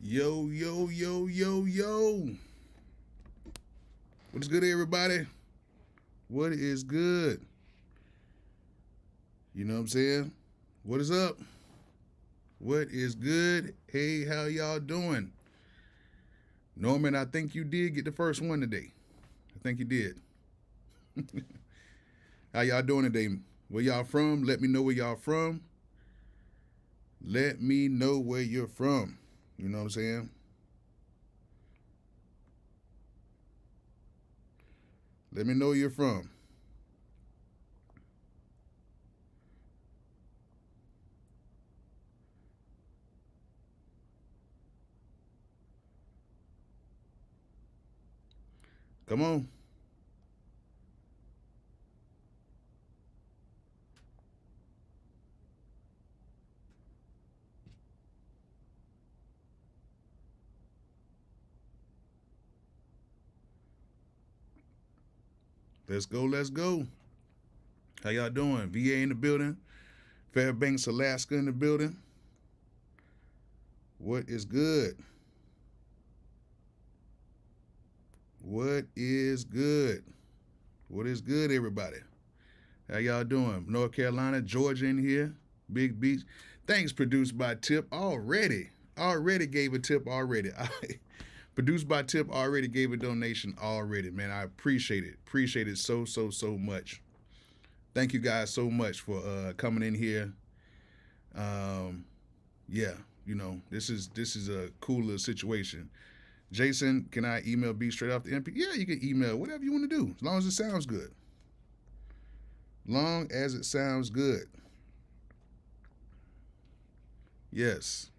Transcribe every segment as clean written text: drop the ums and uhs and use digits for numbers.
Yo, yo, yo, yo, yo. What is good, everybody? What is good? You know what I'm saying? What is up? What is good? Hey, how y'all doing? Norman, I think you did get the first one today. I think you did. How y'all doing today? Where y'all from? Let me know where y'all from. Let me know where you're from. You know what I'm saying? Let me know where you're from. Come on. Let's go. Let's go. How y'all doing? VA in the building. Fairbanks, Alaska in the building. What is good? What is good? What is good, everybody? How y'all doing? North Carolina, Georgia in here. Big Beach. Thanks, produced by Tip already. Already gave a tip already. Produced by Tip already gave a donation already, man. I appreciate it. Appreciate it so much. Thank you guys so much for coming in here. Yeah, this is a cool little situation. Jason, can I email B straight off the MP? Yeah, you can email whatever you want to do, as long as it sounds good. Long as it sounds good. Yes.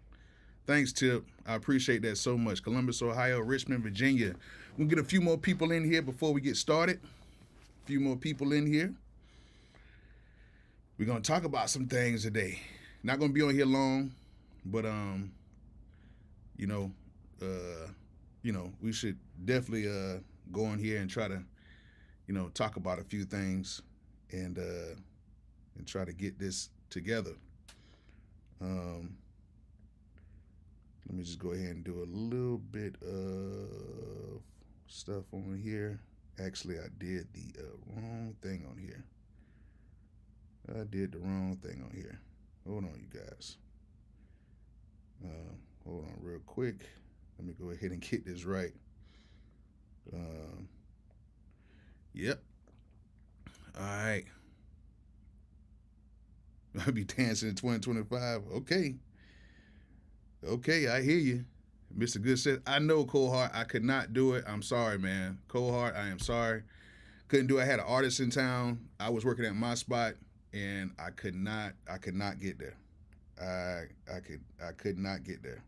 Thanks, Tip. I appreciate that so much. Columbus, Ohio, Richmond, Virginia. We'll get a few more people in here before we get started. A few more people in here. We're gonna talk about some things today. Not gonna be on here long, but you know, we should definitely go on here and try to, talk about a few things and try to get this together. Let me just go ahead and do a little bit of stuff on here. Actually, I did the wrong thing on here. I did the wrong thing on here. Hold on, you guys. Hold on real quick. Let me go ahead and get this right. Yep. All right. I'll be dancing in 2025. Okay. Okay, I hear you. Mr. Good said, I know, Cole Hart, I could not do it. I'm sorry, man. Cole Hart, I am sorry. Couldn't do it. I had an artist in town. I was working at my spot and I could not get there. I could not get there.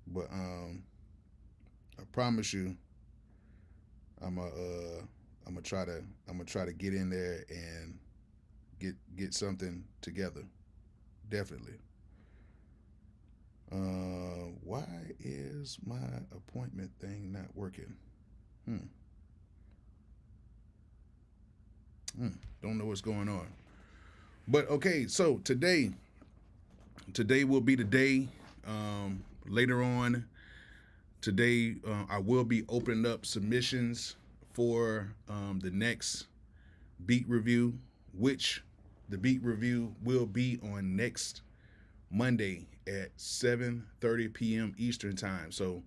But I promise you I'm gonna try to get in there and get something together. Definitely. Why is my appointment thing not working? Don't know what's going on. But okay, so today will be the day. Later on today, I will be opening up submissions for the next beat review, which the beat review will be on next Monday at 7:30 p.m. Eastern time. So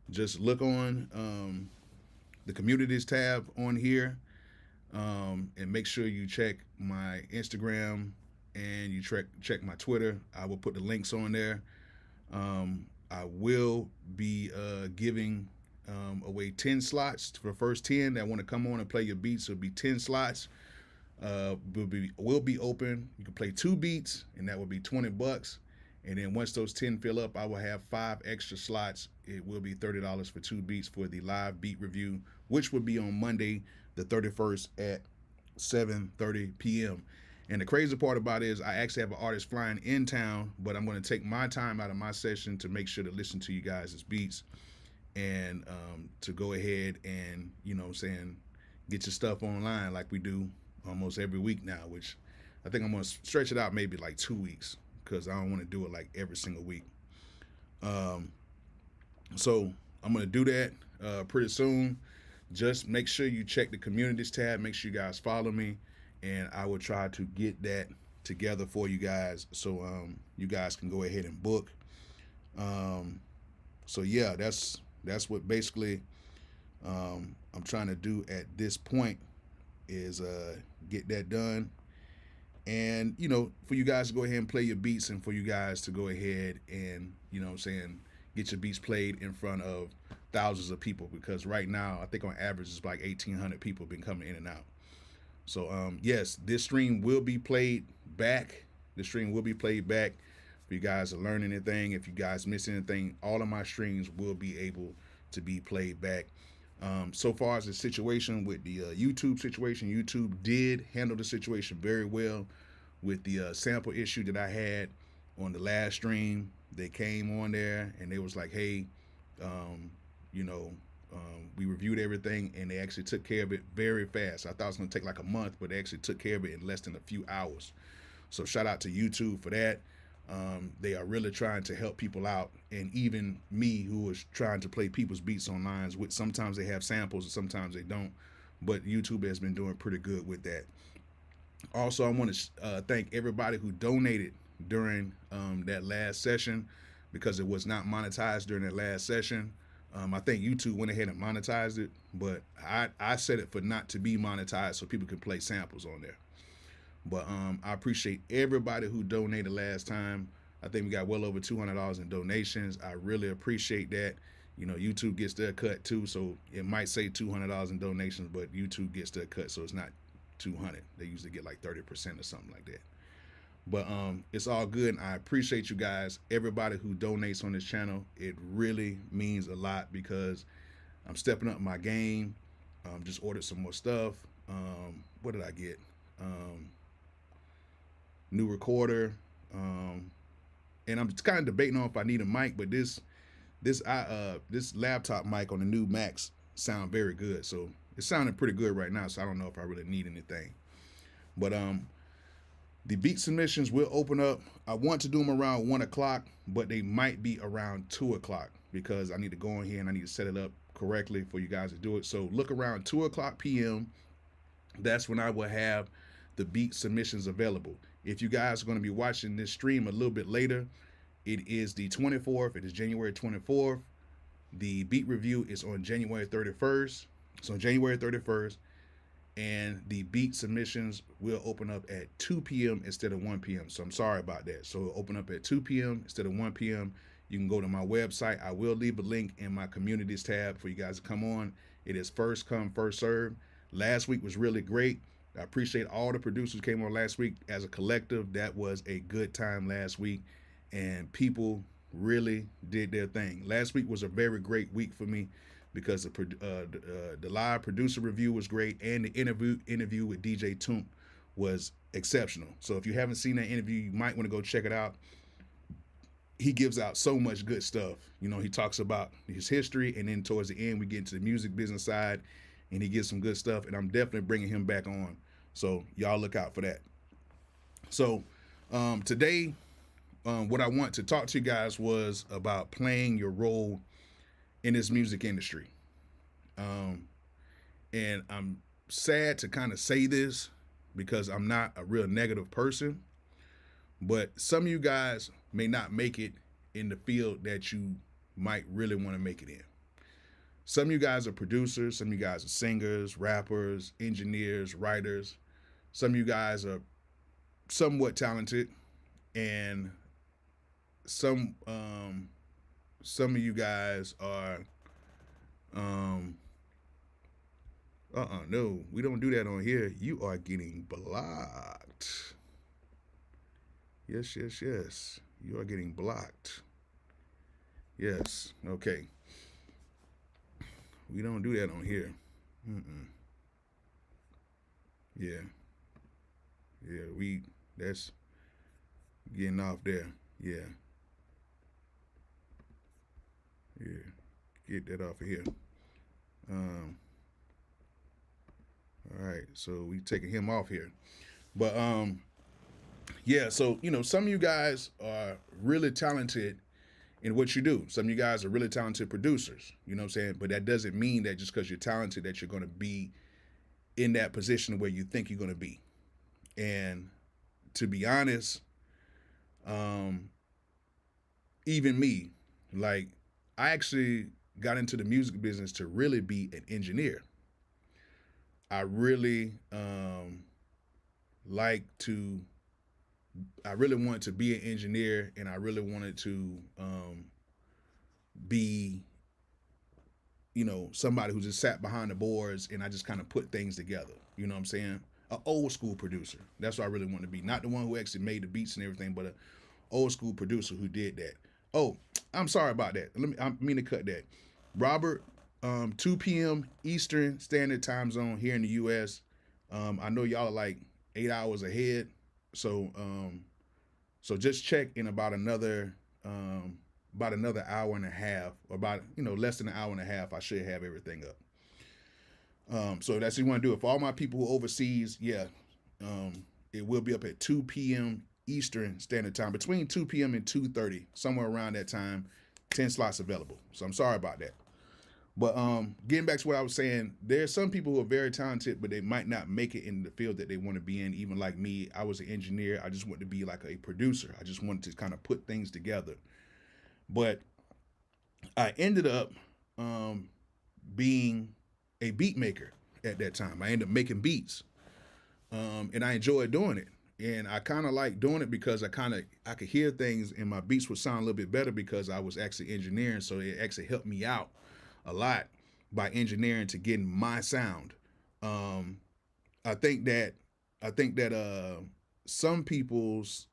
just look on the communities tab on here, and make sure you check my Instagram and you check my Twitter. I will put the links on there. I will be giving away 10 slots for the first 10 that want to come on and play your beats. So it'll be 10 slots. Will be open. You can play 2 beats, and that will be $20. And then once those 10 fill up, I will have 5 extra slots. It will be $30 for 2 beats for the live beat review, which will be on Monday, the 31st at 7:30 p.m. And the crazy part about it is I actually have an artist flying in town, but I'm going to take my time out of my session to make sure to listen to you guys' beats and to go ahead and, get your stuff online like we do almost every week now, which I think I'm going to stretch it out maybe like 2 weeks because I don't want to do it like every single week. So I'm gonna do that pretty soon. Just make sure you check the communities tab. Make sure you guys follow me, and I will try to get that together for you guys, so you guys can go ahead and book. Um, so yeah, that's what basically I'm trying to do at this point is get that done, and for you guys to go ahead and play your beats, and for you guys to go ahead and what I'm saying, get your beats played in front of thousands of people, because right now I think on average it's like 1,800 people been coming in and out. So yes, this stream will be played back. The stream will be played back. If you guys are learning anything, if you guys miss anything, all of my streams will be able to be played back. So far as the situation with the YouTube situation, YouTube did handle the situation very well with the sample issue that I had on the last stream. They came on there and they was like, hey, um, you know, we reviewed everything, and they actually took care of it very fast. I thought it was going to take like a month, but they actually took care of it in less than a few hours. So shout out to YouTube for that. They are really trying to help people out, and even me, who is trying to play people's beats online, which sometimes they have samples and sometimes they don't, but YouTube has been doing pretty good with that. Also, I want to thank everybody who donated during that last session, because it was not monetized during that last session. I think YouTube went ahead and monetized it, but I set it for not to be monetized so people can play samples on there. But I appreciate everybody who donated last time. I think we got well over $200 in donations. I really appreciate that. YouTube gets their cut too, so it might say $200 in donations, but YouTube gets their cut, so it's not 200. They usually get like 30% or something like that. But it's all good, and I appreciate you guys, everybody who donates on this channel. It really means a lot, because I'm stepping up my game. Just ordered some more stuff. What did I get? New recorder, and I'm kind of debating on if I need a mic, but this laptop mic on the new Macs sound very good, so it's sounding pretty good right now. So I don't know if I really need anything, but the beat submissions will open up. I want to do them around 1 o'clock, but they might be around 2 o'clock, because I need to go in here and I need to set it up correctly for you guys to do it. So look around 2 o'clock p.m. That's when I will have the beat submissions available. If you guys are going to be watching this stream a little bit later, it is the 24th. It is January 24th. The beat review is on January 31st. So January 31st. And the beat submissions will open up at 2 p.m. instead of 1 p.m. So I'm sorry about that. So it'll open up at 2 p.m. instead of 1 p.m. You can go to my website. I will leave a link in my communities tab for you guys to come on. It is first come, first serve. Last week was really great. I appreciate all the producers who came on last week. As a collective, that was a good time last week, and people really did their thing. Last week was a very great week for me, because the live producer review was great, and the interview with DJ Toomp was exceptional. So if you haven't seen that interview, you might want to go check it out. He gives out so much good stuff. He talks about his history, and then towards the end we get into the music business side, and he gives some good stuff, and I'm definitely bringing him back on. So y'all look out for that. So today, what I want to talk to you guys was about playing your role in this music industry. And I'm sad to kind of say this, because I'm not a real negative person, but some of you guys may not make it in the field that you might really want to make it in. Some of you guys are producers, some of you guys are singers, rappers, engineers, writers. Some of you guys are somewhat talented, and some of you guys are no, we don't do that on here. You are getting blocked. Yes. You are getting blocked. Yes. Okay. We don't do that on here. Yeah. That's getting off there. Yeah. Get that off of here. All right, so we taking him off here. But yeah, so some of you guys are really talented in what you do. Some of you guys are really talented producers, you know what I'm saying? But that doesn't mean that just because you're talented that you're going to be in that position where you think you're going to be. And to be honest, um, even me, like, I actually got into the music business to really be an engineer. I really like to, I really wanted to be an engineer, and I really wanted to be, you know, somebody who just sat behind the boards and I just kind of put things together. You know what I'm saying? An old school producer. That's what I really want to be. Not the one who actually made the beats and everything, but an old school producer who did that. Oh, I'm sorry about that. I mean to cut that. Robert, 2 p.m. Eastern Standard Time Zone here in the U.S. I know y'all are like 8 hours ahead, so so just check in about another hour and a half, or about, you know, less than an hour and a half. I should have everything up. So that's what you want to do. If all my people who overseas, yeah, it will be up at 2 p.m. Eastern Standard Time, between 2 p.m. and 2:30, somewhere around that time. 10 slots available. So I'm sorry about that. But getting back to what I was saying, there are some people who are very talented, but they might not make it in the field that they want to be in. Even like me, I was an engineer. I just wanted to be like a producer. I just wanted to kind of put things together. But I ended up being a beat maker at that time. I ended up making beats, and I enjoyed doing it. And I kind of like doing it because I could hear things, and my beats would sound a little bit better because I was actually engineering. So it actually helped me out a lot by engineering to getting my sound. Um, I think that some people's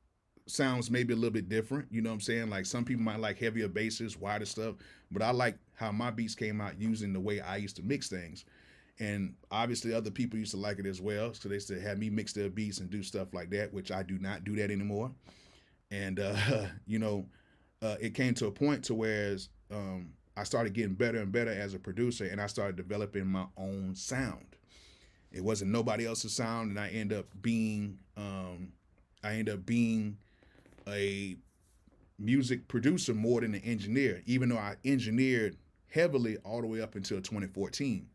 sounds maybe a little bit different. You know what I'm saying? Like some people might like heavier basses, wider stuff, but I like how my beats came out using the way I used to mix things. And obviously other people used to like it as well. So they used to have me mix their beats and do stuff like that, which I do not do that anymore. And, you know, it came to a point to where I started getting better and better as a producer, and I started developing my own sound. It wasn't nobody else's sound, and I ended up being a music producer more than an engineer, even though I engineered heavily all the way up until 2014.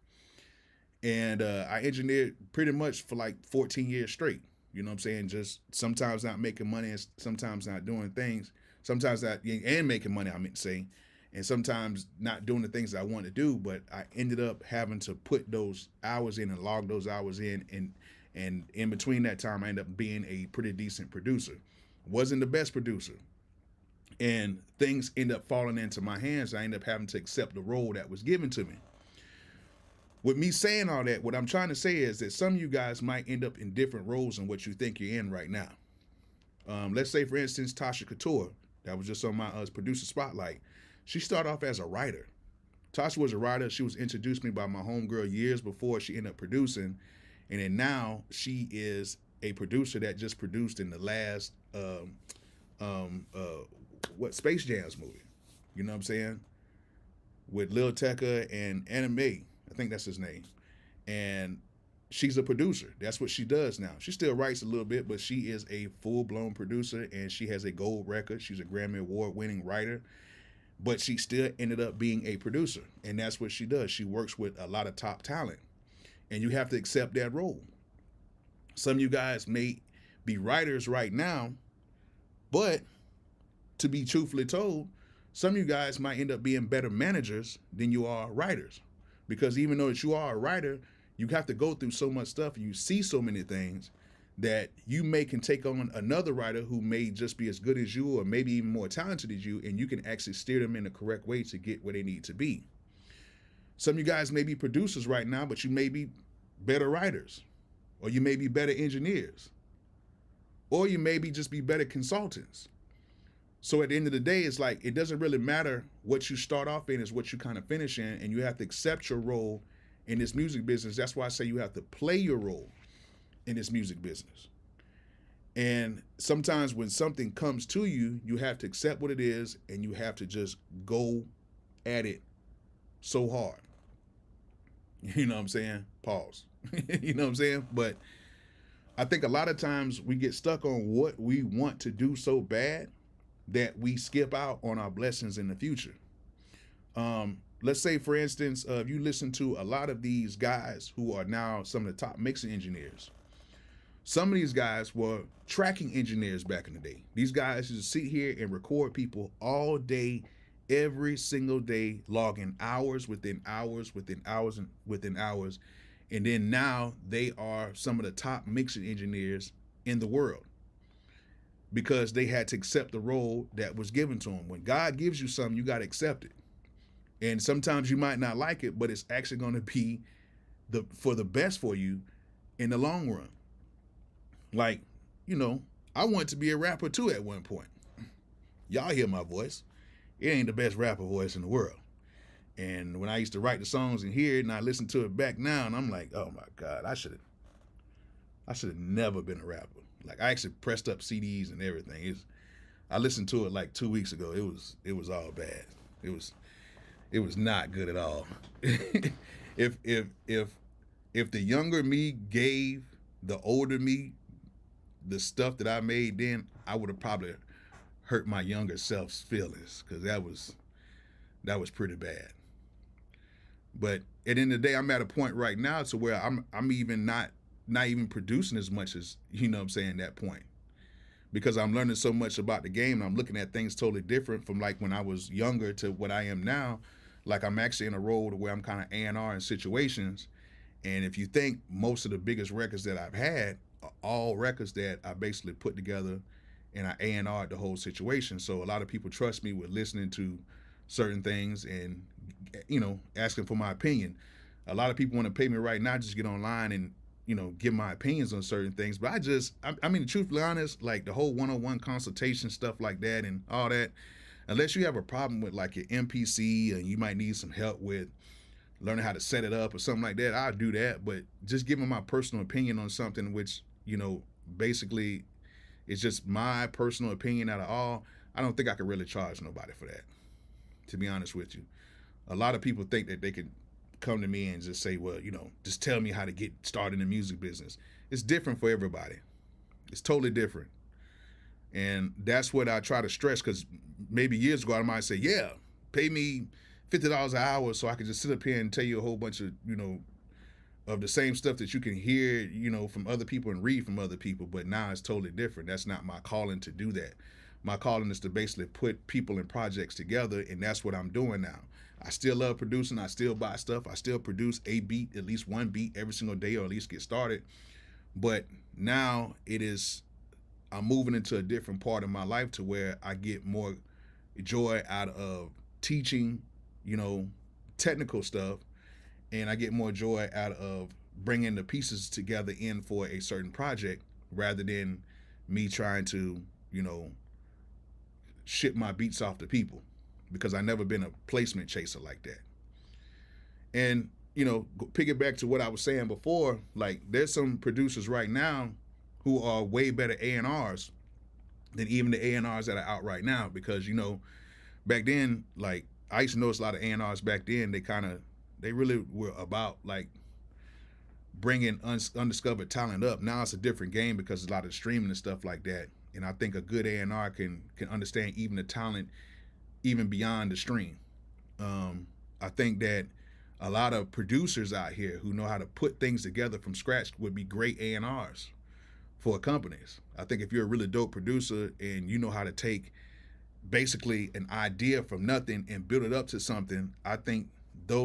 And I engineered pretty much for like 14 years straight. You know what I'm saying? Just sometimes not making money and sometimes not doing things. Sometimes not, and making money, I meant to say, and sometimes not doing the things that I want to do. But I ended up having to put those hours in and log those hours in. And in between that time, I ended up being a pretty decent producer. Wasn't the best producer. And things end up falling into my hands. I ended up having to accept the role that was given to me. With me saying all that, what I'm trying to say is that some of you guys might end up in different roles than what you think you're in right now. Let's say, for instance, Tasha Couture, that was just on my producer spotlight. She started off as a writer. Tasha was a writer. She was introduced to me by my homegirl years before she ended up producing. And then now she is a producer that just produced in the last Space Jams movie. You know what I'm saying? With Lil Tecca and Anime. I think that's his name. And she's a producer. That's what she does now. She still writes a little bit, but she is a full-blown producer, and she has a gold record. She's a Grammy Award-winning writer, but she still ended up being a producer, and that's what she does. She works with a lot of top talent, and you have to accept that role. Some of you guys may be writers right now, but to be truthfully told, some of you guys might end up being better managers than you are writers. Because even though that you are a writer, you have to go through so much stuff and you see so many things that you can take on another writer who may just be as good as you or maybe even more talented as you, and you can actually steer them in the correct way to get where they need to be. Some of you guys may be producers right now, but you may be better writers, or you may be better engineers, or you may just be better consultants. So at the end of the day, it's like, it doesn't really matter what you start off in, is what you kind of finish in, and you have to accept your role in this music business. That's why I say you have to play your role in this music business. And sometimes when something comes to you, you have to accept what it is, and you have to just go at it so hard. You know what I'm saying? Pause. You know what I'm saying? But I think a lot of times we get stuck on what we want to do so bad that we skip out on our blessings in the future. Let's say, for instance, if you listen to a lot of these guys who are now some of the top mixing engineers. Some of these guys were tracking engineers back in the day. These guys used to sit here and record people all day, every single day, logging hours within hours within hours and within hours. And then now they are some of the top mixing engineers in the world because they had to accept the role that was given to them. When God gives you something, you got to accept it. And sometimes you might not like it, but it's actually going to be for the best for you in the long run. Like, I wanted to be a rapper too at one point. Y'all hear my voice. It ain't the best rapper voice in the world. And when I used to write the songs and hear it and I listen to it back now, and I'm like, oh my God, I should have never been a rapper. Like, I actually pressed up CDs and everything. I listened to it like 2 weeks ago. It was all bad. It was not good at all. If the younger me gave the older me the stuff that I made then, I would have probably hurt my younger self's feelings, because that was pretty bad. But at the end of the day, I'm at a point right now to where I'm even not even producing as much as, that point. Because I'm learning so much about the game and I'm looking at things totally different from like when I was younger to what I am now. Like, I'm actually in a role to where I'm kind of A&R in situations. And if you think most of the biggest records that I've had are all records that I basically put together and I A&R'd the whole situation. So a lot of people trust me with listening to certain things and, asking for my opinion. A lot of people want to pay me right now, just get online and, give my opinions on certain things. But I mean, truthfully honest, like the whole one-on-one consultation stuff like that and all that, unless you have a problem with like your MPC and you might need some help with learning how to set it up or something like that, I'll do that. But just giving my personal opinion on something, which, basically it's just my personal opinion out of all, I don't think I could really charge nobody for that, to be honest with you. A lot of people think that they could come to me and just say, well, just tell me how to get started in the music business. It's different for everybody. It's totally different. And that's what I try to stress, because maybe years ago I might say, yeah, pay me $50 an hour so I can just sit up here and tell you a whole bunch of, of the same stuff that you can hear, from other people and read from other people. But now it's totally different. That's not my calling to do that. My calling is to basically put people and projects together, and that's what I'm doing now. I still love producing. I still buy stuff. I still produce a beat, at least one beat every single day, or at least get started. But now I'm moving into a different part of my life to where I get more joy out of teaching, technical stuff, and I get more joy out of bringing the pieces together in for a certain project, rather than me trying to, ship my beats off to people, because I've never been a placement chaser like that. And, piggyback to what I was saying before, like, there's some producers right now who are way better A&Rs than even the A&Rs that are out right now, because, back then, like, I used to notice a lot of A&Rs back then, they really were about, like, bringing undiscovered talent up. Now it's a different game because there's a lot of streaming and stuff like that. And I think a good A&R can understand even the talent, even beyond the stream. I think that a lot of producers out here who know how to put things together from scratch would be great A&Rs for companies. I think if you're a really dope producer and you know how to take basically an idea from nothing and build it up to something, I think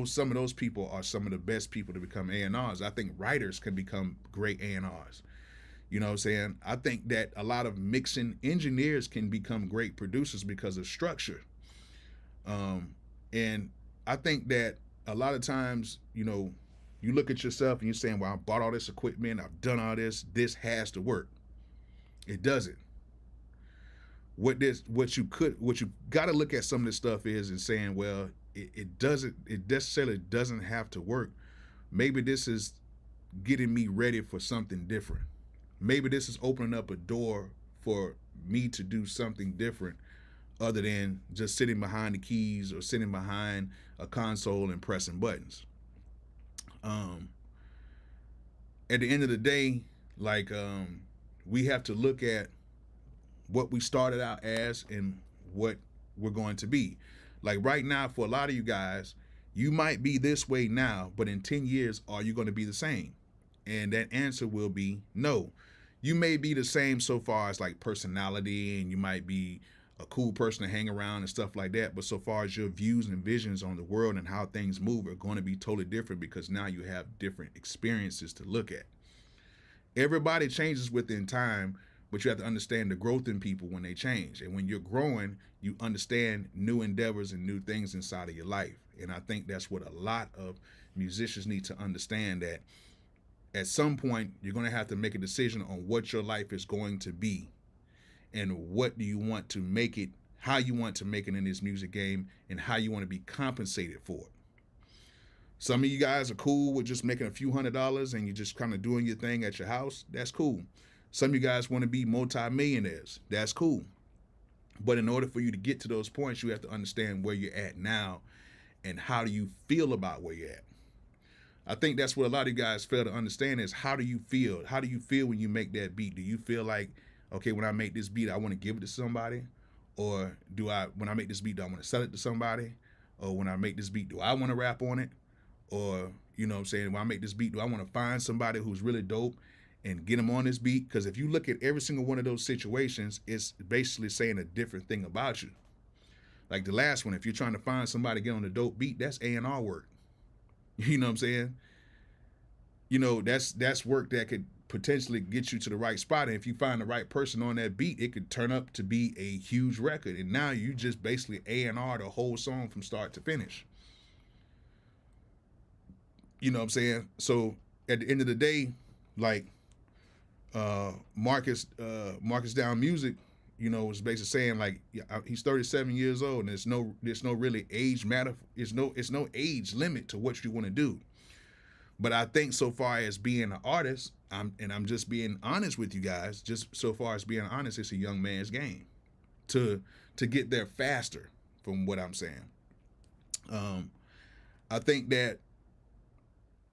some of those people are some of the best people to become A&Rs. I think writers can become great A&Rs. You know what I'm saying? I think that a lot of mixing engineers can become great producers because of structure. And I think that a lot of times, you look at yourself and you're saying, well, I bought all this equipment, I've done all this has to work. It doesn't. What you got to look at some of this stuff is and saying, well, it necessarily doesn't have to work. Maybe this is getting me ready for something different. Maybe this is opening up a door for me to do something different other than just sitting behind the keys or sitting behind a console and pressing buttons. At the end of the day, like, we have to look at what we started out as and what we're going to be. Like right now, for a lot of you guys, you might be this way now, but in 10 years, are you going to be the same? And that answer will be no. You may be the same so far as like personality, and you might be a cool person to hang around and stuff like that. But so far as your views and visions on the world and how things move are going to be totally different, because now you have different experiences to look at. Everybody changes within time, but you have to understand the growth in people when they change. And when you're growing, you understand new endeavors and new things inside of your life. And I think that's what a lot of musicians need to understand, that at some point you're going to have to make a decision on what your life is going to be and what do you want to make it, how you want to make it in this music game, and how you want to be compensated for it. Some of you guys are cool with just making a few $100s and you're just kind of doing your thing at your house. That's cool. Some of you guys want to be multi-millionaires. That's cool. But in order for you to get to those points, you have to understand where you're at now and how do you feel about where you're at. I think that's what a lot of you guys fail to understand is, how do you feel? How do you feel when you make that beat? Do you feel like, okay, when I make this beat, I want to give it to somebody? Or when I make this beat, do I want to sell it to somebody? Or when I make this beat, do I want to rap on it? Or, you know what I'm saying, when I make this beat, do I want to find somebody who's really dope and get them on this beat? Because if you look at every single one of those situations, it's basically saying a different thing about you. Like the last one, if you're trying to find somebody to get on a dope beat, that's A&R work. You know what I'm saying? You know, that's work that could potentially get you to the right spot. And if you find the right person on that beat, it could turn up to be a huge record. And now you just basically A&R the whole song from start to finish. You know what I'm saying? So at the end of the day, like Marcus Down Music, you know, was basically saying like, he's 37 years old and there's no really age matter. It's no age limit to what you want to do. But I think so far as being an artist, I'm just being honest with you guys, just so far as being honest, it's a young man's game to get there faster, from what I'm saying. I think that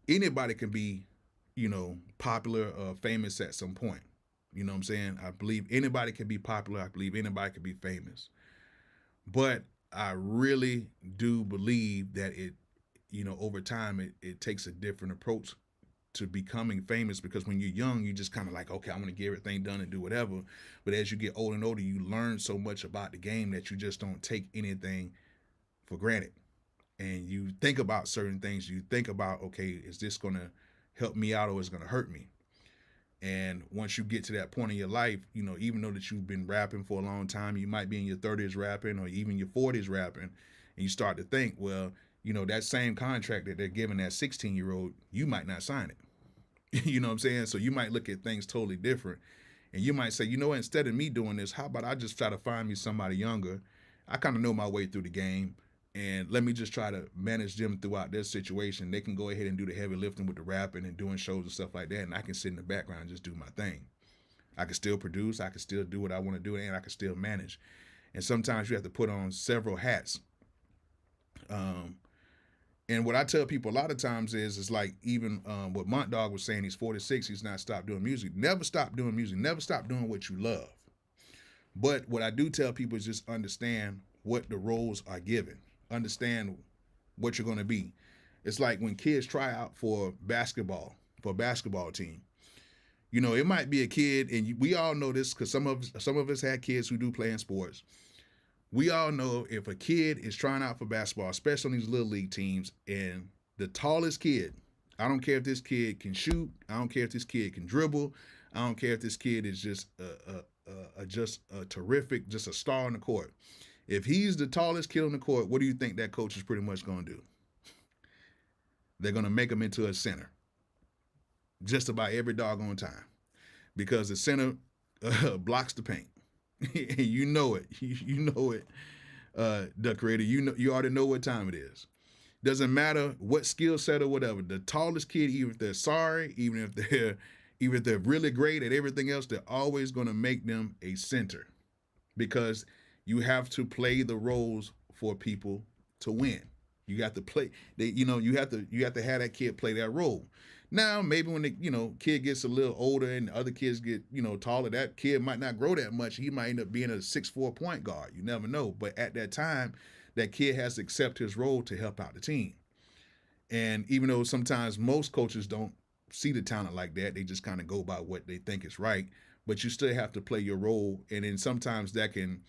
anybody can be, you know, popular or famous at some point. You know what I'm saying? I believe anybody can be popular. I believe anybody can be famous. But I really do believe that it, you know, over time, it takes a different approach to becoming famous, because when you're young, you just kind of like, okay, I'm going to get everything done and do whatever. But as you get older and older, you learn so much about the game that you just don't take anything for granted. And you think about certain things. You think about, okay, is this going to help me out or is it going to hurt me? And once you get to that point in your life, you know, even though that you've been rapping for a long time, you might be in your 30s rapping or even your 40s rapping, and you start to think, well, you know, that same contract that they're giving that 16-year-old, you might not sign it. You know what I'm saying? So you might look at things totally different. And you might say, you know what, instead of me doing this, how about I just try to find me somebody younger? I kind of know my way through the game. And let me just try to manage them throughout their situation. They can go ahead and do the heavy lifting with the rapping and doing shows and stuff like that. And I can sit in the background and just do my thing. I can still produce. I can still do what I want to do. And I can still manage. And sometimes you have to put on several hats. And what I tell people a lot of times is like, even what Mont Dog was saying, he's 46, he's not stopped doing music. Never stop doing music. Never stop doing what you love. But what I do tell people is just understand what the roles are given. Understand what you're going to be. It's like when kids try out for a basketball team. You know, it might be a kid, and we all know this because some of us had kids who do play in sports. We all know if a kid is trying out for basketball, especially on these little league teams, and the tallest kid, I don't care if this kid can shoot, I don't care if this kid can dribble, I don't care if this kid is just a terrific, just a star on the court. If he's the tallest kid on the court, what do you think that coach is pretty much going to do? They're going to make him into a center just about every doggone time, because the center blocks the paint. You know it. You know it, Duck Creator. You already know what time it is. Doesn't matter what skill set or whatever. The tallest kid, even if they're sorry, even if they're really great at everything else, they're always going to make them a center, because you have to play the roles for people to win. You got to play. You have to have that kid play that role. Now, maybe when the kid gets a little older and other kids get taller, that kid might not grow that much. He might end up being a 6'4" point guard. You never know. But at that time, that kid has to accept his role to help out the team. And even though sometimes most coaches don't see the talent like that, they just kind of go by what they think is right. But you still have to play your role, and then sometimes that can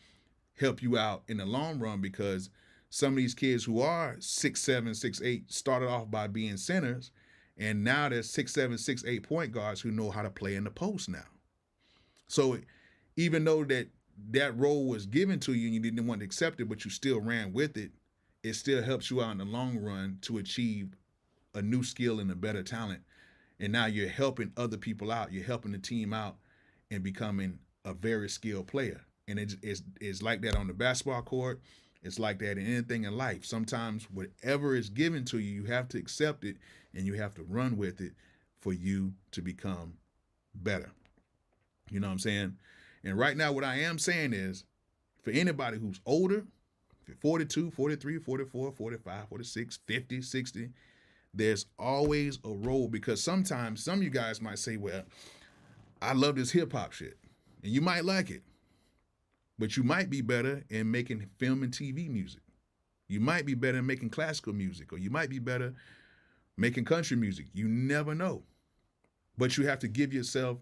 help you out in the long run, because some of these kids who are 6'7", 6'8" started off by being centers, and now they're 6'7", 6'8" point guards who know how to play in the post now. So even though that role was given to you and you didn't want to accept it, but you still ran with it, it still helps you out in the long run to achieve a new skill and a better talent. And now you're helping other people out. You're helping the team out and becoming a very skilled player. And it's like that on the basketball court. It's like that in anything in life. Sometimes whatever is given to you, you have to accept it and you have to run with it for you to become better. You know what I'm saying? And right now, what I am saying is, for anybody who's older, 42, 43, 44, 45, 46, 50, 60, there's always a role, because sometimes some of you guys might say, well, I love this hip hop shit. And you might like it, but you might be better in making film and TV music. You might be better in making classical music, or you might be better making country music. You never know. But you have to give yourself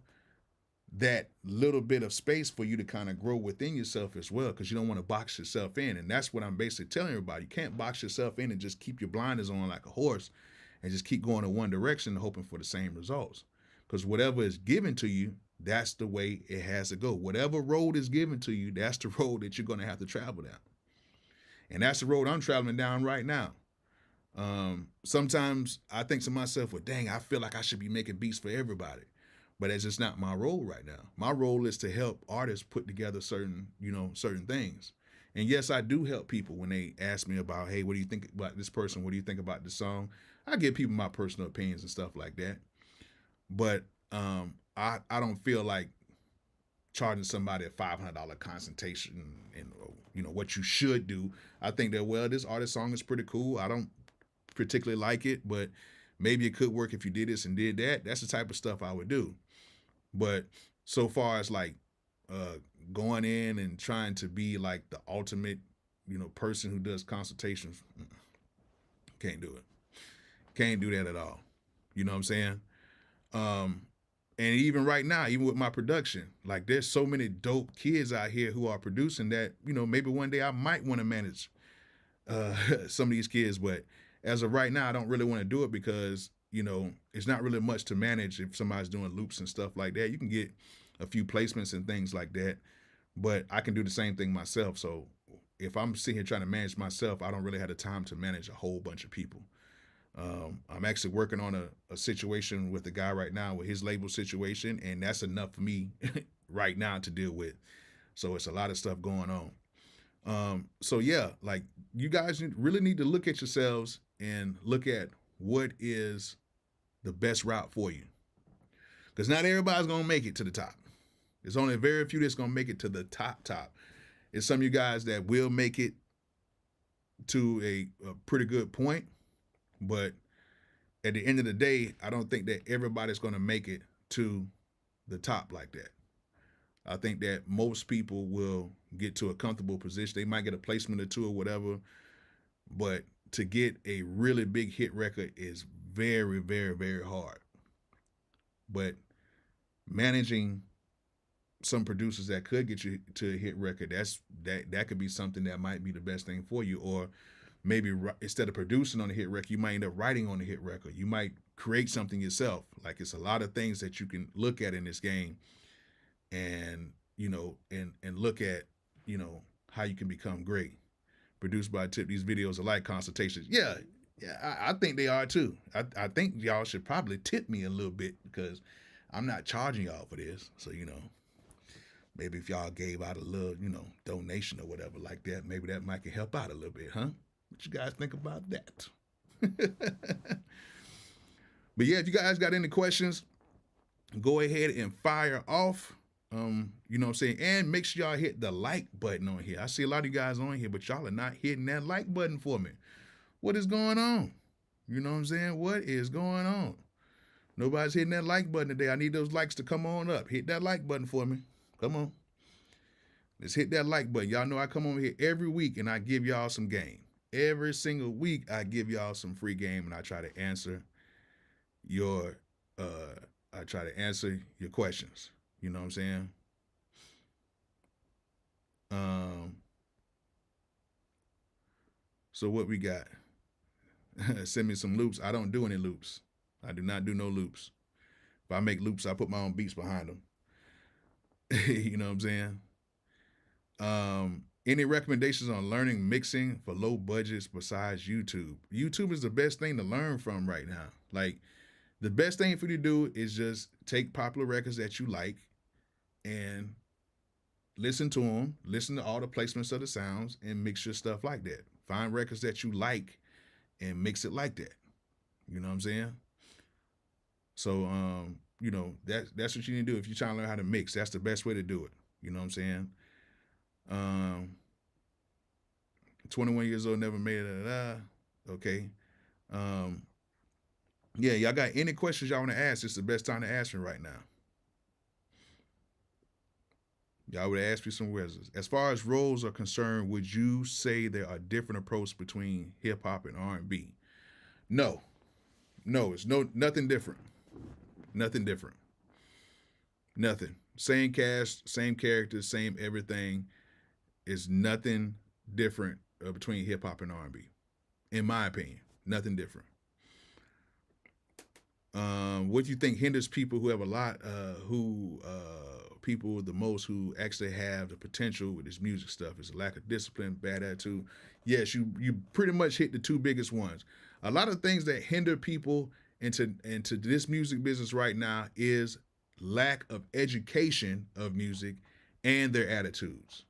that little bit of space for you to kind of grow within yourself as well, because you don't want to box yourself in. And that's what I'm basically telling everybody. You can't box yourself in and just keep your blinders on like a horse and just keep going in one direction hoping for the same results. Because whatever is given to you, that's the way it has to go. Whatever road is given to you, that's the road that you're going to have to travel down. And that's the road I'm traveling down right now. Sometimes I think to myself, well, dang, I feel like I should be making beats for everybody. But it's just not my role right now. My role is to help artists put together certain things. And yes, I do help people when they ask me about, hey, what do you think about this person? What do you think about this song? I give people my personal opinions and stuff like that. But I don't feel like charging somebody a $500 consultation and what you should do. I think that, well, this artist song is pretty cool. I don't particularly like it, but maybe it could work if you did this and did that. That's the type of stuff I would do. But so far as like going in and trying to be like the ultimate, person who does consultations, can't do it. Can't do that at all. You know what I'm saying? And even right now, even with my production, like there's so many dope kids out here who are producing that, maybe one day I might want to manage some of these kids. But as of right now, I don't really want to do it because, it's not really much to manage if somebody's doing loops and stuff like that. You can get a few placements and things like that, but I can do the same thing myself. So if I'm sitting here trying to manage myself, I don't really have the time to manage a whole bunch of people. I'm actually working on a situation with a guy right now with his label situation, and that's enough for me right now to deal with. So it's a lot of stuff going on. So yeah, like you guys really need to look at yourselves and look at what is the best route for you. Because not everybody's going to make it to the top. There's only very few that's going to make it to the top. It's some of you guys that will make it to a pretty good point. But at the end of the day, I don't think that everybody's going to make it to the top like that. I think that most people will get to a comfortable position. They might get a placement or two or whatever. But to get a really big hit record is very, very, very hard. But managing some producers that could get you to a hit record, that could be something that might be the best thing for you. Or maybe instead of producing on a hit record, you might end up writing on a hit record. You might create something yourself. Like it's a lot of things that you can look at in this game and, and look at, how you can become great. Produced by Tip, these videos are like consultations. Yeah, I think they are too. I think y'all should probably tip me a little bit because I'm not charging y'all for this. So, maybe if y'all gave out a little, donation or whatever like that, maybe that might help out a little bit, huh? What you guys think about that? But yeah, if you guys got any questions, go ahead and fire off. You know what I'm saying? And make sure y'all hit the like button on here. I see a lot of you guys on here, but y'all are not hitting that like button for me. What is going on? You know what I'm saying? What is going on? Nobody's hitting that like button today. I need those likes to come on up. Hit that like button for me. Come on. Let's hit that like button. Y'all know I come over here every week and I give y'all some game. Every single week I give y'all some free game and I try to answer your questions. You know what I'm saying? Um so what we got? Send me some loops. I don't do any loops. I do not do no loops. If I make loops, I put my own beats behind them. You know what I'm saying? Any recommendations on learning mixing for low budgets besides YouTube? YouTube is the best thing to learn from right now. Like, the best thing for you to do is just take popular records that you like and listen to them, listen to all the placements of the sounds, and mix your stuff like that. Find records that you like and mix it like that. You know what I'm saying? So, that's what you need to do if you're trying to learn how to mix. That's the best way to do it. You know what I'm saying? 21 years old, never made it. Okay. Yeah, y'all got any questions y'all want to ask? It's the best time to ask me right now. Y'all would ask me some questions. As far as roles are concerned, would you say there are different approaches between hip hop and R&B? No, it's nothing different. Nothing different. Nothing. Same cast, same characters, same everything. Is nothing different between hip hop and R&B, in my opinion. Nothing different. What do you think hinders people who have a lot, people the most who actually have the potential with this music stuff? Is a lack of discipline, bad attitude. Yes, you pretty much hit the two biggest ones. A lot of things that hinder people into this music business right now is lack of education of music and their attitudes.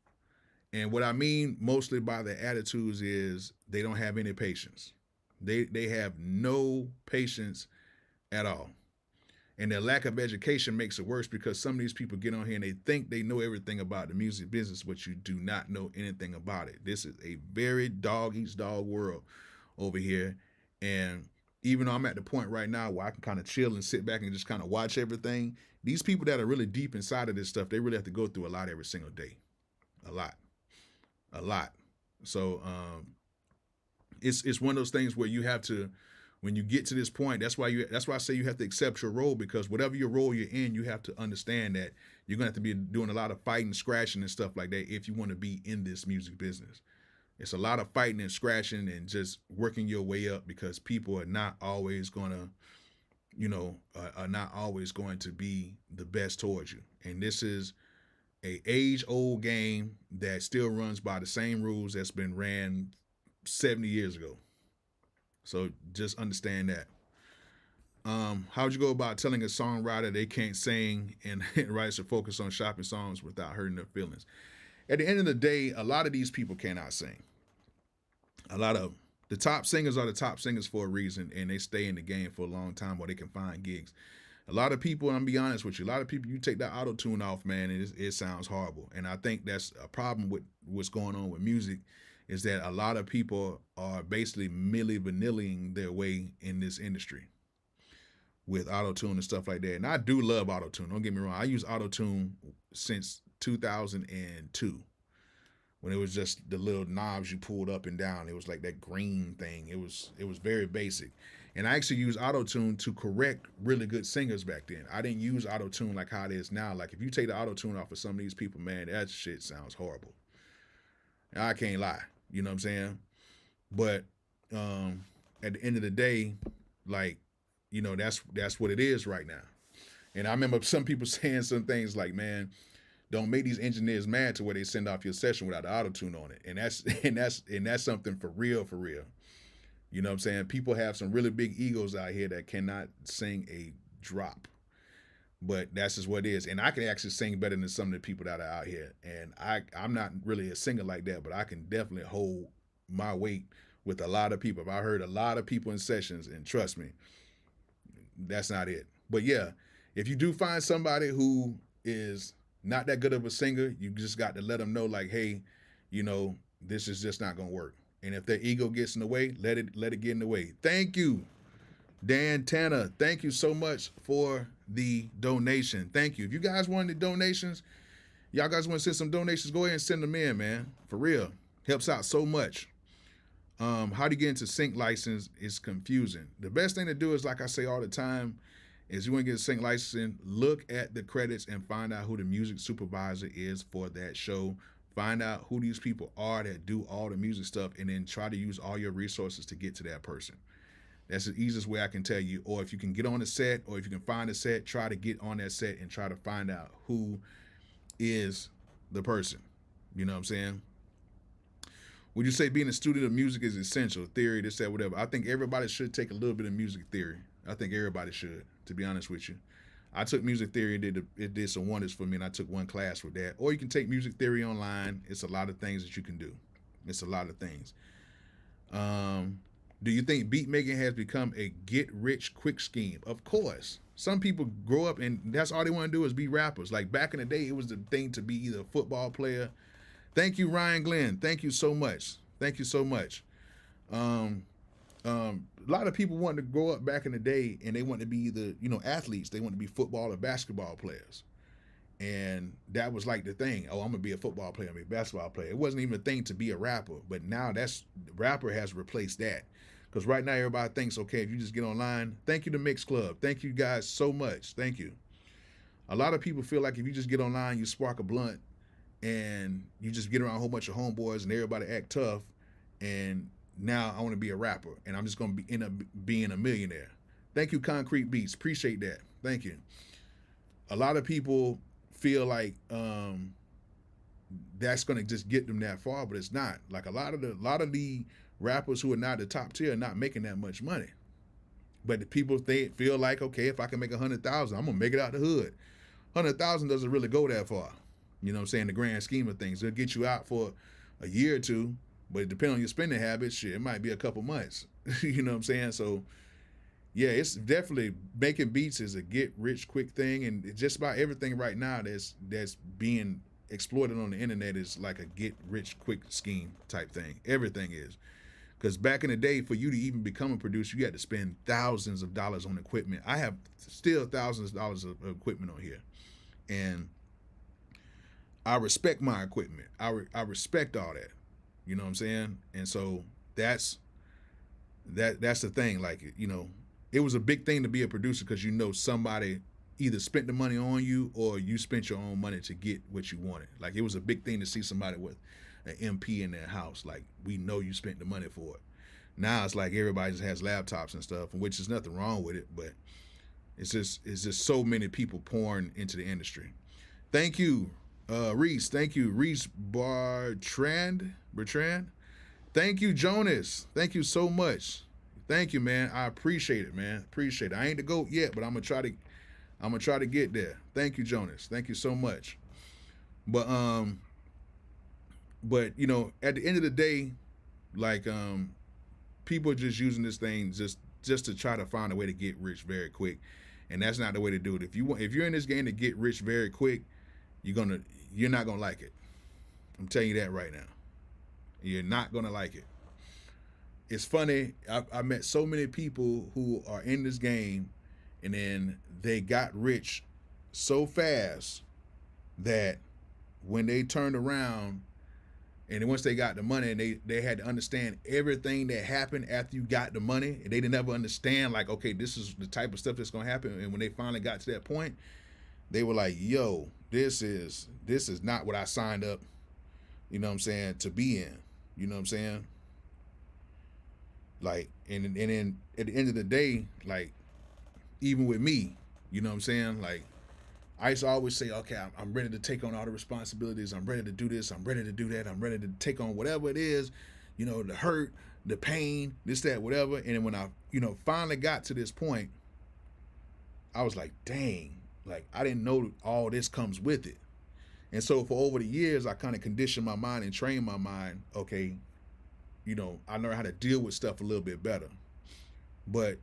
And what I mean mostly by their attitudes is they don't have any patience. They have no patience at all. And their lack of education makes it worse because some of these people get on here and they think they know everything about the music business, but you do not know anything about it. This is a very dog eats dog world over here. And even though I'm at the point right now where I can kind of chill and sit back and just kind of watch everything, these people that are really deep inside of this stuff, they really have to go through a lot every single day. A lot. So it's one of those things where you have to, when you get to this point, that's why I say you have to accept your role, because whatever your role you're in, you have to understand that you're gonna have to be doing a lot of fighting, scratching, and stuff like that if you want to be in this music business. It's a lot of fighting and scratching and just working your way up, because people are not always gonna, are not always going to be the best towards you. And this is a age-old game that still runs by the same rules that's been ran 70 years ago. So just understand that. How would you go about telling a songwriter they can't sing and writers to focus on shopping songs without hurting their feelings? At the end of the day, a lot of these people cannot sing. A lot of the top singers are the top singers for a reason, and they stay in the game for a long time where they can find gigs. A lot of people, and I'm be honest with you, a lot of people, you take that auto-tune off, man, and it sounds horrible. And I think that's a problem with what's going on with music, is that a lot of people are basically milli vanilling their way in this industry with auto-tune and stuff like that. And I do love auto-tune, don't get me wrong. I use auto-tune since 2002, when it was just the little knobs you pulled up and down. It was like that green thing. It was very basic. And I actually used auto-tune to correct really good singers back then. I didn't use auto-tune like how it is now. Like, if you take the auto-tune off of some of these people, man, that shit sounds horrible. I can't lie. You know what I'm saying? But at the end of the day, like, that's what it is right now. And I remember some people saying some things like, man, don't make these engineers mad to where they send off your session without the auto-tune on it. And that's something for real. You know what I'm saying? People have some really big egos out here that cannot sing a drop. But that's just what it is. And I can actually sing better than some of the people that are out here. And I'm not really a singer like that, but I can definitely hold my weight with a lot of people. I heard a lot of people in sessions, and trust me, that's not it. But yeah, if you do find somebody who is not that good of a singer, you just got to let them know, like, hey, this is just not going to work. And if their ego gets in the way, let it get in the way. Thank you. Dan Tanner, thank you so much for the donation. Thank you. If you guys wanted the donations, y'all guys want to send some donations, go ahead and send them in, man. For real. Helps out so much. How to get into sync license is confusing. The best thing to do is, like I say all the time, is you want to get a sync license, look at the credits and find out who the music supervisor is for that show. Find out who these people are that do all the music stuff, and then try to use all your resources to get to that person. That's the easiest way I can tell you. Or if you can get on a set, or if you can find a set, try to get on that set and try to find out who is the person. You know what I'm saying? Would you say being a student of music is essential? Theory, this, that, whatever. I think everybody should take a little bit of music theory. I think everybody should, to be honest with you. I took music theory and it did some wonders for me, and I took one class with that. Or you can take music theory online. It's a lot of things that you can do. It's a lot of things. Do you think beat making has become a get-rich-quick scheme? Of course. Some people grow up and that's all they want to do is be rappers. Like back in the day, it was the thing to be either a football player. Thank you, Ryan Glenn. Thank you so much. Thank you so much. A lot of people wanted to grow up back in the day and they wanted to be either, athletes. They wanted to be football or basketball players. And that was like the thing. Oh, I'm going to be a football player. I'm going to be a basketball player. It wasn't even a thing to be a rapper. But now rapper has replaced that. Because right now everybody thinks, okay, if you just get online, thank you to Mix Club. Thank you guys so much. Thank you. A lot of people feel like if you just get online, you spark a blunt, and you just get around a whole bunch of homeboys and everybody act tough, and now I want to be a rapper, and I'm just going to end up being a millionaire. Thank you, Concrete Beats. Appreciate that. Thank you. A lot of people feel like that's going to just get them that far, but it's not. Like a lot of the rappers who are not the top tier are not making that much money. But the people feel like, okay, if I can make 100,000, I'm going to make it out the hood. 100,000 doesn't really go that far. You know what I'm saying? The grand scheme of things. It'll get you out for a year or two, but depending on your spending habits, shit, it might be a couple months. You know what I'm saying? So, yeah, it's definitely making beats is a get-rich-quick thing, and just about everything right now that's being exploited on the internet is like a get-rich-quick scheme type thing. Everything is. Because back in the day, for you to even become a producer, you had to spend thousands of dollars on equipment. I have still thousands of dollars of equipment on here. And I respect my equipment. I respect all that. You know what I'm saying? And so that's the thing. Like, it was a big thing to be a producer because somebody either spent the money on you or you spent your own money to get what you wanted. Like, it was a big thing to see somebody with an MP in their house. Like, we know you spent the money for it. Now it's like everybody just has laptops and stuff, which is nothing wrong with it, but it's just so many people pouring into the industry. Thank you, Reese. Thank you, Reese Bertrand. Thank you, Jonas. Thank you so much. Thank you, man. I appreciate it, man. Appreciate it. I ain't the GOAT yet, but I'm gonna try to get there. Thank you, Jonas. Thank you so much. But at the end of the day, like people are just using this thing just to try to find a way to get rich very quick, and that's not the way to do it. If you're in this game to get rich very quick, you're not gonna like it. I'm telling you that right now. You're not gonna like it. It's funny. I met so many people who are in this game, and then they got rich so fast that when they turned around, and then once they got the money, and they had to understand everything that happened after you got the money, and they didn't ever understand, like, okay, this is the type of stuff that's gonna happen. And when they finally got to that point, they were like, yo, this is not what I signed up, you know what I'm saying, to be in. You know what I'm saying? Like, and then at the end of the day, like, even with me, you know what I'm saying? Like, I used to always say, okay, I'm ready to take on all the responsibilities. I'm ready to do this. I'm ready to do that. I'm ready to take on whatever it is, the hurt, the pain, this, that, whatever. And then when I, finally got to this point, I was like, dang, like, I didn't know all this comes with it. And so for over the years, I kind of conditioned my mind and trained my mind, okay, I learned how to deal with stuff a little bit better. But,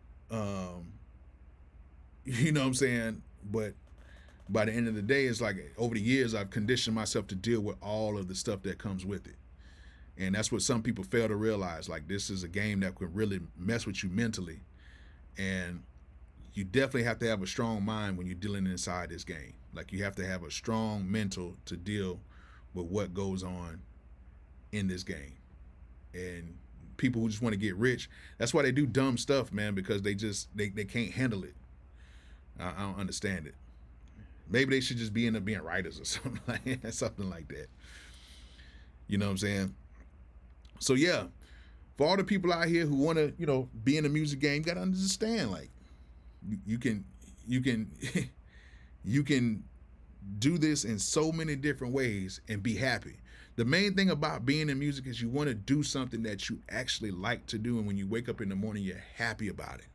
you know what I'm saying? But by the end of the day, it's like over the years, I've conditioned myself to deal with all of the stuff that comes with it. And that's what some people fail to realize. Like, this is a game that could really mess with you mentally. And you definitely have to have a strong mind when you're dealing inside this game. Like you have to have a strong mental to deal with what goes on in this game. And people who just want to get rich, that's why they do dumb stuff, man, because they can't handle it. I don't understand it. Maybe they should just end up being writers or something like that, something like that. You know what I'm saying? So yeah, for all the people out here who want to, be in the music game, you got to understand, like, you can you can do this in so many different ways and be happy. The main thing about being in music is you want to do something that you actually like to do, and when you wake up in the morning, you're happy about it.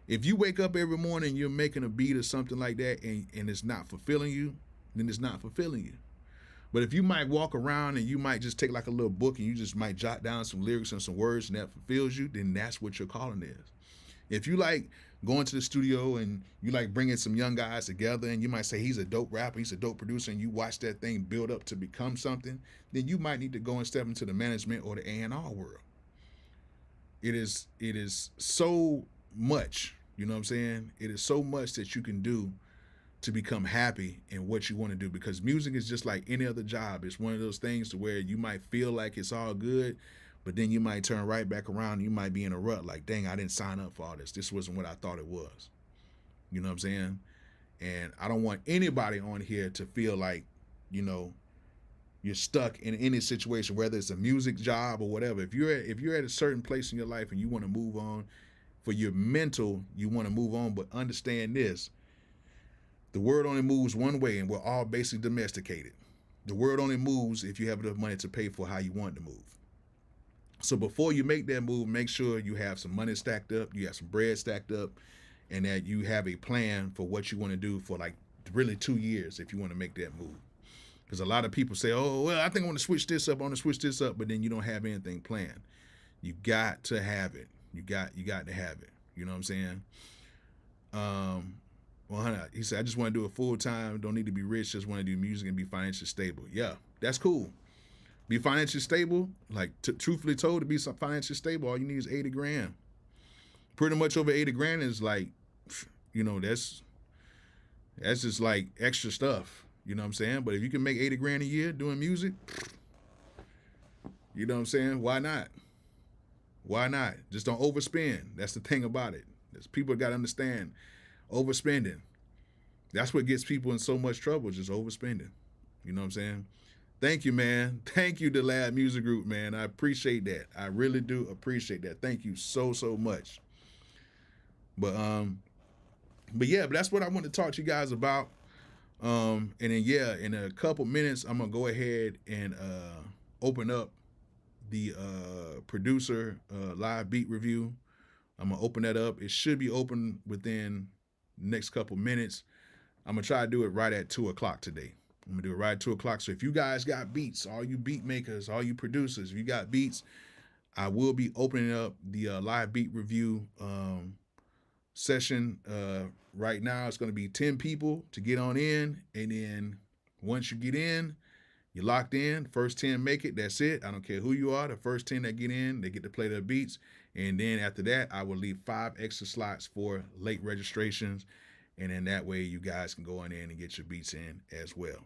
If you wake up every morning and you're making a beat or something like that, and it's not fulfilling you, then it's not fulfilling you. But if you might walk around and you might just take like a little book and you just might jot down some lyrics and some words and that fulfills you, then that's what your calling is. If you like going to the studio and you like bringing some young guys together and you might say he's a dope rapper, he's a dope producer, and you watch that thing build up to become something, then you might need to go and step into the management or the A&R world. It is so much, you know what I'm saying? It is so much that you can do to become happy in what you want to do, because music is just like any other job. It's one of those things to where you might feel like it's all good, but then you might turn right back around and you might be in a rut like, dang, I didn't sign up for all this. This wasn't what I thought it was. You know what I'm saying? And I don't want anybody on here to feel like, you're stuck in any situation, whether it's a music job or whatever. If you're at a certain place in your life and you want to move on, for your mental, you want to move on, but understand this. The world only moves one way, and we're all basically domesticated. The world only moves if you have enough money to pay for how you want to move. So before you make that move, make sure you have some money stacked up, you have some bread stacked up, and that you have a plan for what you want to do for like really 2 years if you want to make that move. Because a lot of people say, oh, well, I think I want to switch this up, but then you don't have anything planned. You got to have it. You got to have it. You know what I'm saying? Well, he said, I just want to do it full time. Don't need to be rich. Just want to do music and be financially stable. Yeah, that's cool. Be financially stable. Like, truthfully told, to be financially stable, all you need is 80 grand. Pretty much over 80 grand is like, that's just like extra stuff. You know what I'm saying? But if you can make 80 grand a year doing music, you know what I'm saying? Why not? Why not? Just don't overspend. That's the thing about it. People got to understand, overspending. That's what gets people in so much trouble, just overspending. You know what I'm saying? Thank you, man. Thank you, the Lab Music Group, man. I appreciate that. I really do appreciate that. Thank you so much. But that's what I want to talk to you guys about. And then in a couple minutes, I'm gonna go ahead and open up the producer live beat review. I'm gonna open that up. It should be open within the next couple minutes. I'm gonna try to do it right at 2:00 today. I'm gonna do it right at 2:00. So if you guys got beats, all you beat makers, all you producers, if you got beats, I will be opening up the live beat review session. Right now, it's gonna be 10 people to get on in, and then once you get in, you're locked in. First 10 make it. That's it. I don't care who you are. The first 10 that get in, they get to play their beats. And then after that, I will leave 5 extra slots for late registrations. And then that way you guys can go on in and get your beats in as well.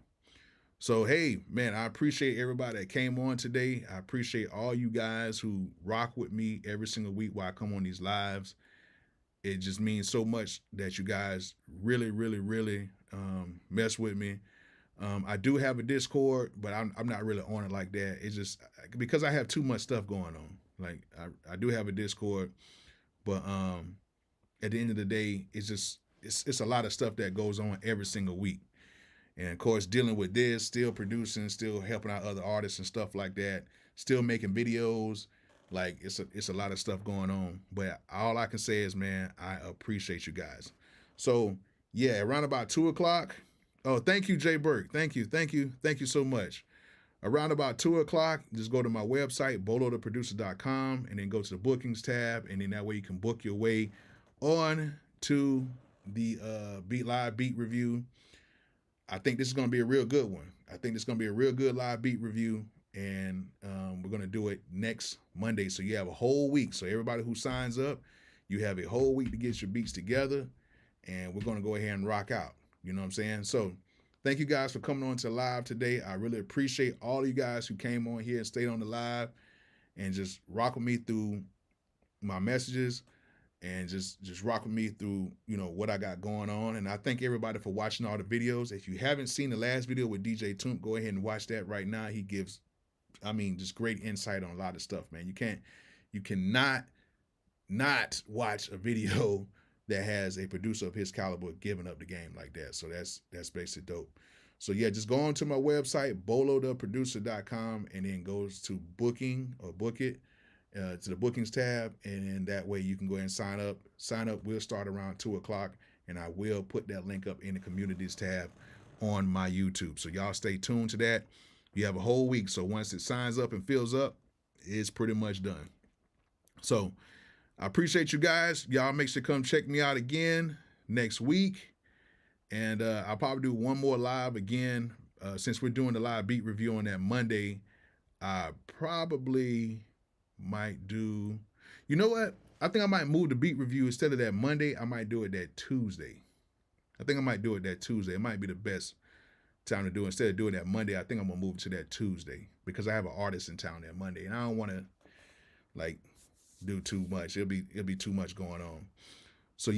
So, hey, man, I appreciate everybody that came on today. I appreciate all you guys who rock with me every single week while I come on these lives. It just means so much that you guys really mess with me. I do have a Discord, but I'm not really on it like that. It's just because I have too much stuff going on. Like I do have a Discord, but at the end of the day, it's a lot of stuff that goes on every single week. And of course, dealing with this, still producing, still helping out other artists and stuff like that, still making videos. Like it's a lot of stuff going on. But all I can say is, man, I appreciate you guys. So yeah, around about 2:00. Oh, thank you, Jay Burke. Thank you so much. Around about 2:00, just go to my website, bolotheproducer.com, and then go to the bookings tab, and then that way you can book your way on to the live beat review. I think this is going to be a real good one. I think it's going to be a real good live beat review, and we're going to do it next Monday. So you have a whole week. So everybody who signs up, You have a whole week to get your beats together, and we're gonna go ahead and rock out. You know what I'm saying? So thank you guys for coming on to live today. I really appreciate all of you guys who came on here and stayed on the live and just rock with me through my messages and just rock with me through, you know, what I got going on. And I thank everybody for watching all the videos. If you haven't seen the last video with DJ Toomp, go ahead and watch that right now. He gives, I mean, just great insight on a lot of stuff, man. You cannot not watch a video that has a producer of his caliber giving up the game like that. So that's basically dope. So yeah, just go on to my website, bolotheproducer.com, and then goes to booking or book it. To the bookings tab, and then that way you can go ahead and sign up. Sign up will start around 2 o'clock, and I will put that link up in the communities tab on my YouTube. So y'all stay tuned to that. You have a whole week, so once it signs up and fills up, it's pretty much done. So I appreciate you guys. Y'all make sure to come check me out again next week, and I'll probably do one more live again. Since we're doing the live beat review on that Monday, I probably might do, you know what? I think I might move the beat review instead of that Monday. I might do it that Tuesday. I think I might do it that Tuesday. It might be the best time to do it. Instead of doing that Monday, I think I'm gonna move to that Tuesday because I have an artist in town that Monday, and I don't want to like do too much. It'll be too much going on. So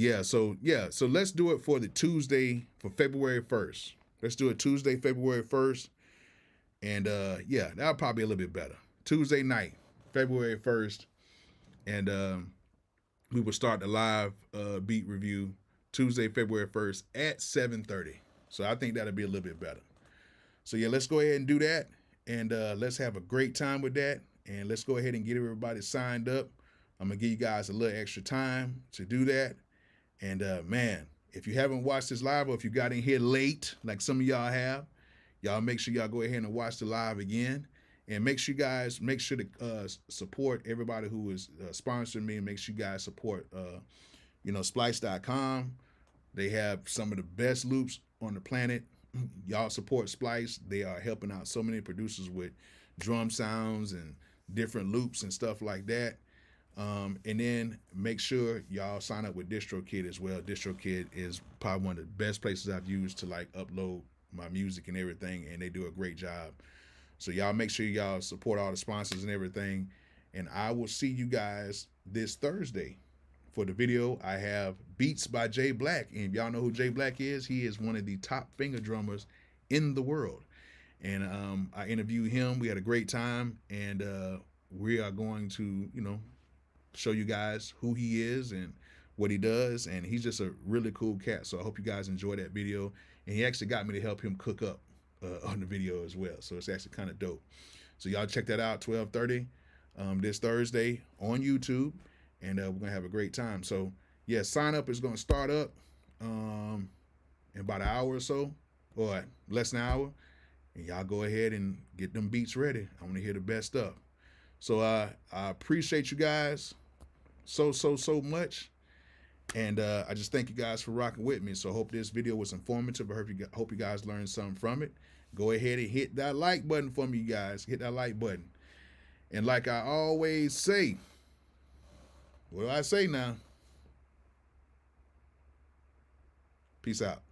let's do it for the Tuesday for February 1st. Let's do it Tuesday, February 1st, and yeah, that'll probably be a little bit better. Tuesday night, February 1st, and we will start the live beat review Tuesday, February 1st at 7:30. So I think that'll be a little bit better. So yeah, let's go ahead and do that, and let's have a great time with that, and let's go ahead and get everybody signed up. I'm gonna give you guys a little extra time to do that, and man, if you haven't watched this live, or if you got in here late, like some of y'all have, y'all make sure y'all go ahead and watch the live again. And make sure to support everybody who is sponsoring me, and make sure you guys support, Splice.com. They have some of the best loops on the planet. Y'all support Splice. They are helping out so many producers with drum sounds and different loops and stuff like that. And then make sure y'all sign up with DistroKid as well. DistroKid is probably one of the best places I've used to like upload my music and everything, and they do a great job. So y'all make sure y'all support all the sponsors and everything. And I will see you guys this Thursday. For the video, I have Beats by Jay Black. And if y'all know who Jay Black is, he is one of the top finger drummers in the world. And I interviewed him. We had a great time. And we are going to, show you guys who he is and what he does. And he's just a really cool cat. So I hope you guys enjoy that video. And he actually got me to help him cook up on the video as well, so it's actually kind of dope. So y'all check that out, 12:30 this Thursday on YouTube, and we're gonna have a great time. So yeah, sign up is gonna start up in about an hour or so, or less than an hour, and y'all go ahead and get them beats ready. I want to hear the best stuff. So I appreciate you guys so much. And I just thank you guys for rocking with me. So I hope this video was informative. I hope you guys learned something from it. Go ahead and hit that like button for me, guys. Hit that like button. And like I always say, what do I say now? Peace out.